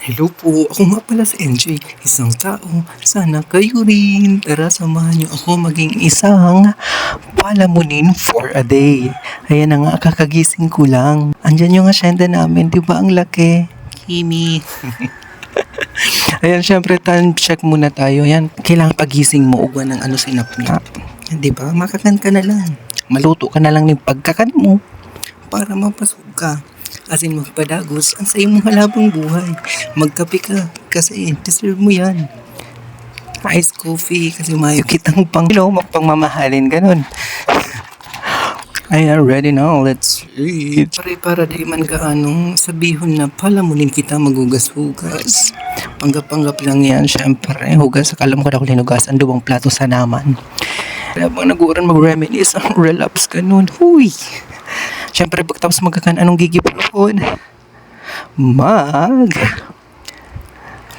Hello po, ako nga pala si NJ, isang tao. Sana kayo rin. Tara, samahan niyo ako maging isang palamunin for a day. Ayan na nga, kakagising ko lang. Andyan yung asyenda namin, di ba ang laki? Kimi. Ayan, syempre, time check muna tayo. Ayan, kailangan pagising mo, ugwan ng sinapnap. Di ba? Makakan ka na lang. Maluto ka na lang ng pagkakan mo para mapasok ka. As in, magpadagos, ang sayo mong halabang buhay. Magkape ka, kasi deserve mo yan. Ice coffee, kasi mayo kitang pangmamahalin, ganun. Ayan, ready now, let's eat. Para di man gaanong sabihon na palamunin kita magugas-hugas. Panggap-panggap lang yan, syempre. Hugas, akala mo ka na ko linugasan, duwang plato sa naman. Habang nag-uuran mag-reminisce, ang relapse ganun. Huy! Siyempre, pagtapos magkakan, anong gigipon?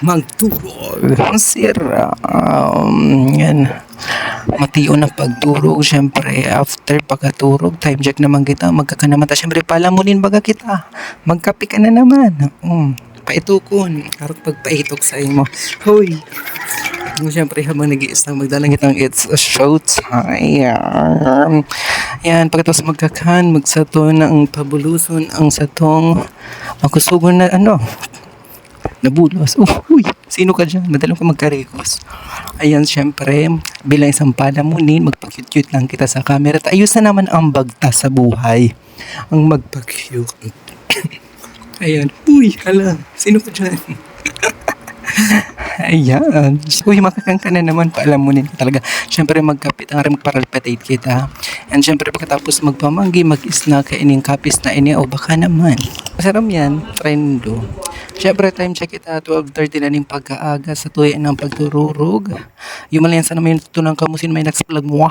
Magturog. Sira. Yan. Matiyo na pagturog. Siyempre, after pagkaturog, time check naman kita. Magkakan naman ta. Siyempre, palamunin baga kita. Magkape ka na naman. Paitukon. Karot pagpaitok sa imo. Hoy! Siyempre, habang nag-iisang magdalang itang it's a showtime. Yan, pagkatapos magkakan, magsato na ang pabuluson, ang satong magkusugon na nabulos. Uy, sino ka dyan? Madalang ka magkarikos. Ayan, siyempre, bilang isang palamunin, magpa-cute-cute lang kita sa camera. At ayos na naman ang bagta sa buhay. Ang magpa-cute. Ayan, uy, hala, sino ka dyan? Ayan. Uy, makakang ka na naman, paalamunin ka talaga. Siyempre, magkapit ang rin magparalpatate kita. And siyempre, pagkatapos magpamanggi, mag-snack, kainin kapis na ini, o baka naman. Masarap yan, trendo. Siyempre, time check kita, 12:30 na ning pagkaaga sa tuwi ng pagtururog. Yung malayan sana may tunang kamusin, may next vlog mo.